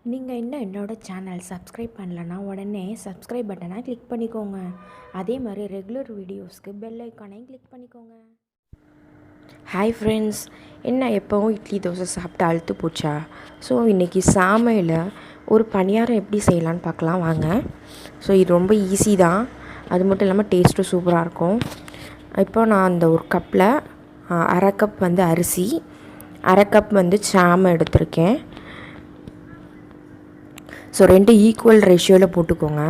நீங்கள் இன்னும் என்னோட சேனல் சப்ஸ்கிரைப் பண்ணலன்னா உடனே சப்ஸ்கிரைப் பட்டனை கிளிக் பண்ணிக்கோங்க. அதே மாதிரி ரெகுலர் வீடியோஸ்க்கு பெல் ஐக்கானையும் கிளிக் பண்ணிக்கோங்க. ஹாய் ஃப்ரெண்ட்ஸ், என்ன எப்போவும் இட்லி தோசை சாப்பிட்டு அழுத்து போச்சா? ஸோ இன்றைக்கி சாமையில் ஒரு பணியாரம் எப்படி செய்யலான்னு பார்க்கலாம் வாங்க. ஸோ இது ரொம்ப ஈஸி தான், அது மட்டும் இல்லாமல் டேஸ்ட்டும் சூப்பராக இருக்கும். இப்போ நான் அந்த ஒரு கப்பில் அரை கப் வந்து அரிசி, அரை கப் வந்து சாமை எடுத்திருக்கேன். ஸோ 2 ஈக்குவல் ரேஷியோவில் போட்டுக்கோங்க,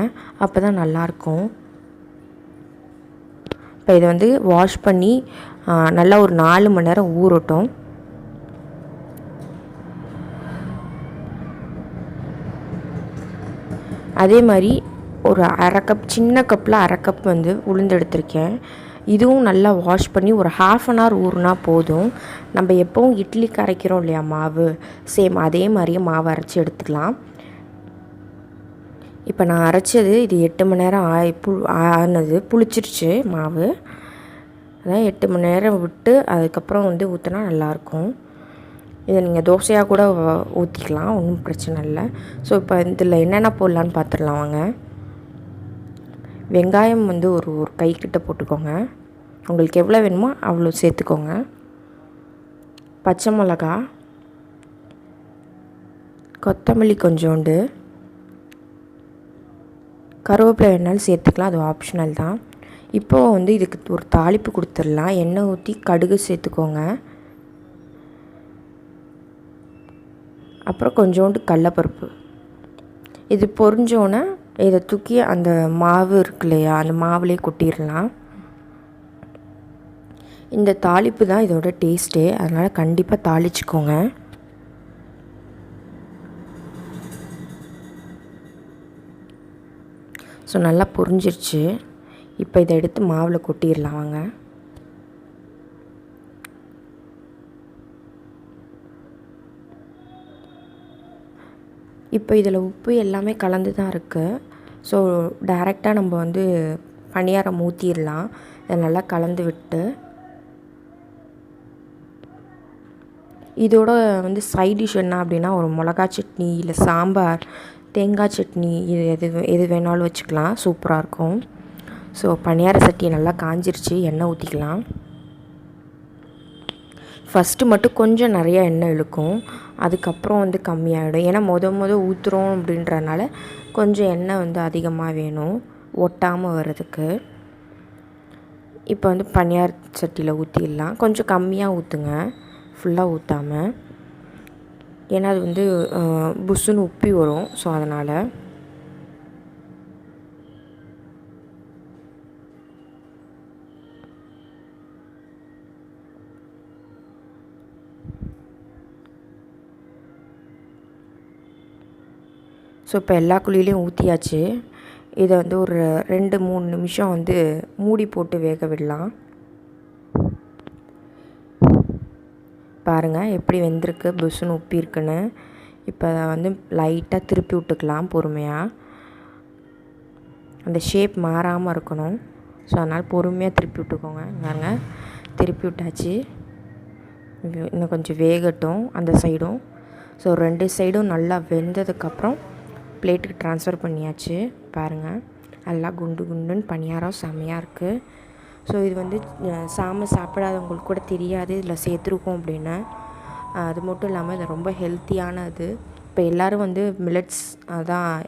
அப்போ தான் நல்லாயிருக்கும். இப்போ இதை வந்து வாஷ் பண்ணி நல்லா ஒரு 4 மணி நேரம் ஊறட்டும். அதே மாதிரி ஒரு அரை கப், சின்ன கப்பில் அரை கப் வந்து உளுந்து எடுத்திருக்கேன். இதுவும் நல்லா வாஷ் பண்ணி ஒரு 1/2 அன் ஹவர் ஊறுனா போதும். நம்ம எப்போவும் இட்லிக்கு அரைக்கிறோம் இல்லையா மாவு, சேம் அதே மாதிரியே மாவு அரைச்சி எடுத்துக்கலாம். இப்போ நான் அரைச்சது இது 8 மணி நேரம் ஆனது, புளிச்சிருச்சு மாவு. அதான் 8 மணி நேரம் விட்டு அதுக்கப்புறம் வந்து ஊற்றினா நல்லாயிருக்கும். இதை நீங்கள் தோசையாக கூட ஊற்றிக்கலாம், ஒன்றும் பிரச்சனை இல்லை. ஸோ இப்போ இதில் என்னென்ன போடலான்னு பார்த்துடலாம் வாங்க. வெங்காயம் வந்து ஒரு கைக்கிட்ட போட்டுக்கோங்க, உங்களுக்கு எவ்வளோ வேணுமோ அவ்வளோ சேர்த்துக்கோங்க. பச்சை மிளகா, கொத்தமல்லி கொஞ்சோண்டு, கருவேப்பிலை வேணாலும் சேர்த்துக்கலாம், அது ஆப்ஷனல் தான். இப்போது வந்து இதுக்கு ஒரு தாளிப்பு கொடுத்துடலாம். எண்ணெய் ஊற்றி கடுகு சேர்த்துக்கோங்க, அப்புறம் கொஞ்சோண்டு கடலப்பருப்பு. இது பொரிஞ்சோன்னே இதை தூக்கி அந்த மாவு இருக்கு இல்லையா, அந்த மாவுலேயே கொட்டிடலாம். இந்த தாளிப்பு தான் இதோட டேஸ்ட்டே, அதனால் கண்டிப்பாக தாளிச்சுக்கோங்க. ஸோ நல்லா பொரிஞ்சிருச்சு. இப்போ இதை எடுத்து மாவில் கொட்டிடலாம் வாங்க. இப்போ இதில் உப்பு எல்லாமே கலந்து தான் இருக்குது. ஸோ டைரெக்டாக நம்ம வந்து பணியாரம் ஊற்றிடலாம். இதை நல்லா கலந்து விட்டு, இதோட வந்து சைட் டிஷ் என்ன அப்படின்னா ஒரு மிளகா சட்னி, இல்லை சாம்பார், தேங்காய் சட்னி, இது எது வேணாலும் வச்சுக்கலாம், சூப்பராக இருக்கும். ஸோ பணியார சட்டி நல்லா காஞ்சிருச்சு, எண்ணெய் ஊற்றிக்கலாம். ஃபஸ்ட்டு மட்டும் கொஞ்சம் நிறையா எண்ணெய் இழுக்கும், அதுக்கப்புறம் வந்து கம்மியாகிடும். ஏன்னா மொத ஊற்றுறோம் அப்படின்றனால கொஞ்சம் எண்ணெய் வந்து அதிகமாக வேணும் ஒட்டாமல் வர்றதுக்கு. இப்போ வந்து பணியார சட்டியில் ஊற்றிடலாம். கொஞ்சம் கம்மியாக ஊற்றுங்க, ஃபுல்லாக ஊற்றாமல், ஏன்னா அது வந்து புஷ்ஷுன்னு உப்பி வரும். ஸோ அதனால் இப்போ எல்லா குழியிலையும் ஊற்றியாச்சு. இதை வந்து ஒரு 2-3 நிமிஷம் வந்து மூடி போட்டு வேக விடலாம். பாருங்கள் எப்படி வெந்திருக்கு, புஷ்ஷுன்னு உப்பி இருக்குன்னு. இப்போ அதை வந்து லைட்டாக திருப்பி விட்டுக்கலாம் பொறுமையாக, அந்த ஷேப் மாறாமல் இருக்கணும். ஸோ அதனால் பொறுமையாக திருப்பி விட்டுக்கோங்க. பாருங்கள் திருப்பி விட்டாச்சு. இன்னும் கொஞ்சம் வேகட்டும் அந்த சைடும். ஸோ 2 சைடும் நல்லா வெந்ததுக்கப்புறம் பிளேட்டுக்கு ட்ரான்ஸ்ஃபர் பண்ணியாச்சு. பாருங்கள் நல்லா குண்டு குண்டுன்னு பணியாரம் செம்மையாக இருக்குது. ஸோ இது வந்து சாமை சாப்பிடாதவங்களுக்கு கூட தெரியாது இதில் சேர்த்துருக்கோம் அப்படின்னு. அது மட்டும் இல்லாமல் இது ரொம்ப ஹெல்த்தியானது. இப்போ எல்லோரும் வந்து மில்லட்ஸ் தான்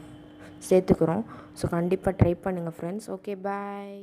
சேர்த்துக்கிறோம். ஸோ கண்டிப்பாக ட்ரை பண்ணுங்கள் ஃப்ரெண்ட்ஸ். ஓகே, பாய்.